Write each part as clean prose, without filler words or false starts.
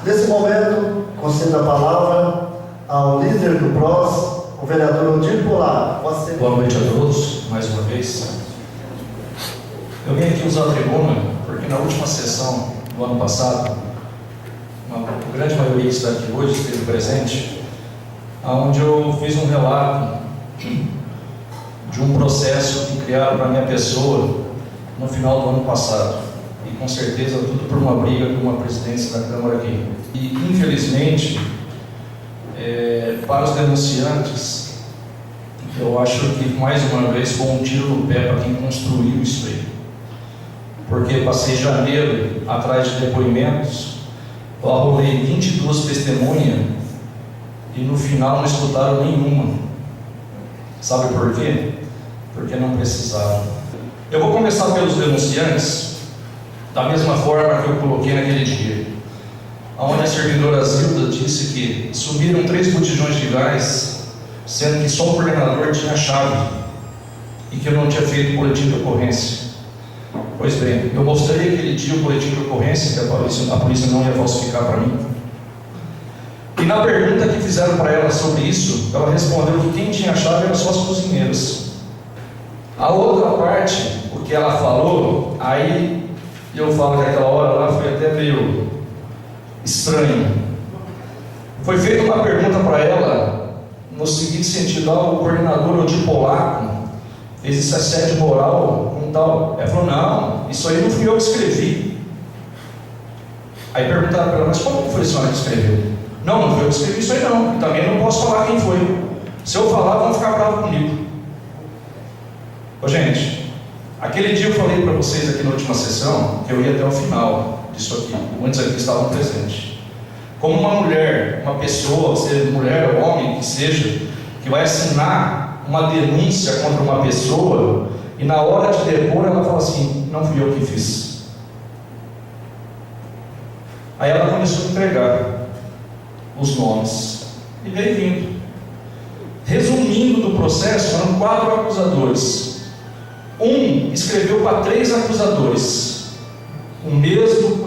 Nesse momento, concedo a palavra ao líder do PROS, o vereador Odir Polaco. Boa noite a todos, mais uma vez. Eu vim aqui usar a tribuna porque na última sessão do ano passado, a grande maioria que está aqui hoje esteve presente, onde eu fiz um relato de um processo que criaram para a minha pessoa no final do ano passado. E com certeza tudo por uma briga com a presidência da Câmara aqui. E infelizmente, para os denunciantes, eu acho que mais uma vez foi um tiro no pé para quem construiu isso aí. Porque passei janeiro atrás de depoimentos, eu arrolei 22 testemunhas e no final não escutaram nenhuma. Sabe por quê? Porque não precisavam. Eu vou começar pelos denunciantes, da mesma forma que eu coloquei naquele dia, onde a servidora Zilda disse que subiram 3 botijões de gás, sendo que só o coordenador tinha a chave e que eu não tinha feito boletim de ocorrência. Pois bem, eu mostrei aquele dia o boletim de ocorrência que a polícia não ia falsificar para mim. E na pergunta que fizeram para ela sobre isso, ela respondeu que quem tinha a chave eram só as cozinheiras. A outra parte, o que ela falou, aí eu falo que aquela hora lá foi até meio estranho. Foi feita uma pergunta para ela no seguinte sentido: o coordenador Odir Polaco fez esse assédio moral com tal. Ela falou: não, isso aí não fui eu que escrevi. Aí perguntaram para ela: mas como foi a senhora que escreveu? Não fui eu que escrevi isso aí não, e também não posso falar quem foi. Se eu falar, vão ficar bravos comigo. Ô gente, aquele dia eu falei para vocês aqui na última sessão que eu ia até o final disso aqui. Muitos aqui estavam presentes. Como uma mulher, uma pessoa, seja mulher ou homem que seja, que vai assinar uma denúncia contra uma pessoa e na hora de depor ela fala assim: não fui eu que fiz. Aí ela começou a entregar os nomes e veio vindo. Resumindo do processo, eram 4 acusadores. Um escreveu para 3 acusadores o mesmo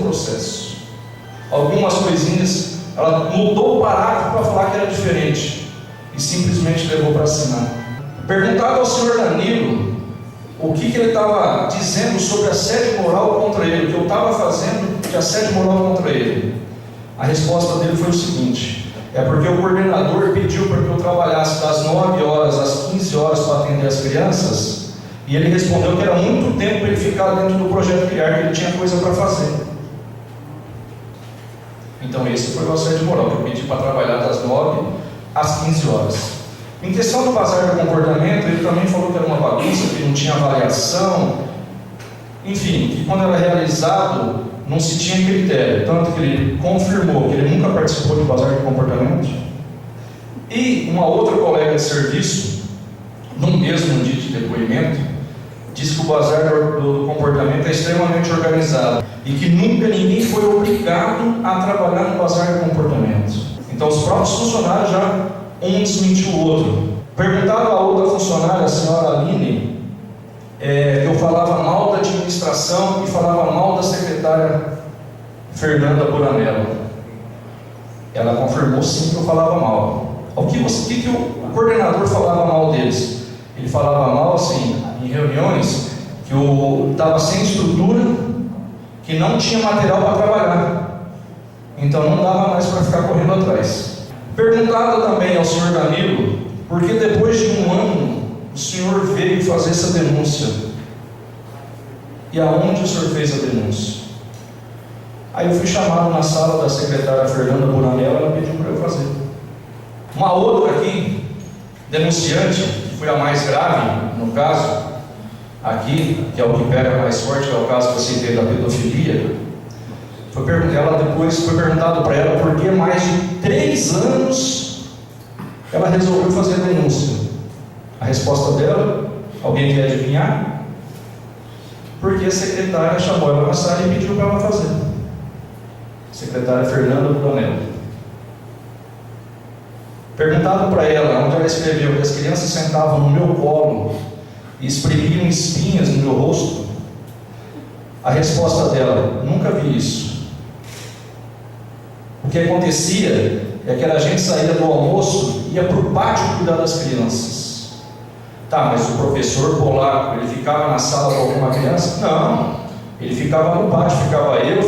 processo. Algumas coisinhas, ela mudou o parágrafo para falar que era diferente e simplesmente levou para assinar. Perguntava ao senhor Danilo o que ele estava dizendo sobre assédio moral contra ele, o que eu estava fazendo de assédio moral contra ele. A resposta dele foi o seguinte: é porque o coordenador pediu para que eu trabalhasse das 9 horas às 15 horas para atender as crianças, e ele respondeu que era muito tempo para ele ficar dentro do projeto criar, que ele tinha coisa para fazer. Então esse foi o assédio moral, que eu pedi para trabalhar das 9 às 15 horas. Em questão do bazar do comportamento, ele também falou que era uma bagunça, que não tinha avaliação, enfim, que quando era realizado não se tinha critério, tanto que ele confirmou que ele nunca participou de bazar de comportamento. E uma outra colega de serviço, no mesmo dia de depoimento, disse que o bazar do comportamento é extremamente organizado e que nunca ninguém foi obrigado a trabalhar no bazar de comportamento. Então os próprios funcionários já um desmentiu o outro. Perguntava a outra funcionária, a senhora Aline, eu falava mal da administração e falava mal da secretária Fernanda Buranello. Ela confirmou sim que eu falava mal. O que o coordenador falava mal deles? Ele falava mal assim, em reuniões, que eu estava sem estrutura, que não tinha material para trabalhar, então não dava mais para ficar correndo atrás. Perguntado também ao senhor Danilo, porque depois de 1 ano o senhor veio fazer essa denúncia. E aonde o senhor fez a denúncia? Aí eu fui chamado na sala da secretária Fernanda Buranello, ela pediu para eu fazer. Uma outra aqui, denunciante, que foi a mais grave no caso, aqui, que é o que pega mais forte, que é o caso que eu citei da pedofilia, depois foi perguntado para ela por que mais de 3 anos ela resolveu fazer a denúncia. A resposta dela, alguém quer adivinhar? Porque a secretária chamou ela na sala e pediu para ela fazer. Secretária Fernanda Buranello. Perguntado para ela onde ela escreveu que as crianças sentavam no meu colo e espremiam espinhas no meu rosto, a resposta dela: nunca vi isso. que acontecia é que a gente saía do almoço e ia para o pátio cuidar das crianças. Tá, mas o professor polaco, ele ficava na sala com alguma criança? Não, ele ficava no pátio, ficava ele,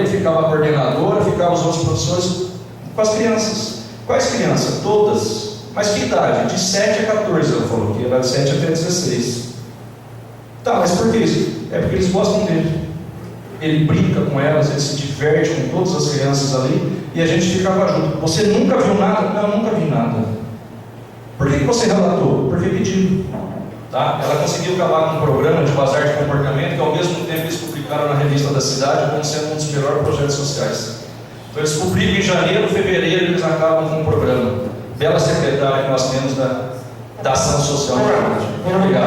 ficava a coordenadora, ficava os outros professores com as crianças. Quais crianças? Todas. Mas que idade? De 7 a 14, ela falou, que era de 7 até 16. Tá, mas por que isso? É porque eles gostam dele. Ele brinca com elas, ele se diverte com todas as crianças ali, e a gente ficava junto. Você nunca viu nada? Não, nunca vi nada. Por que você relatou? Porque pediu. Tá? Ela conseguiu acabar com um programa de bazar de comportamento que ao mesmo tempo eles publicaram na revista da cidade como sendo um dos melhores projetos sociais. Então eles publicam em janeiro, fevereiro, eles acabam com um programa. Bela secretária que nós temos da ação social. Muito obrigado.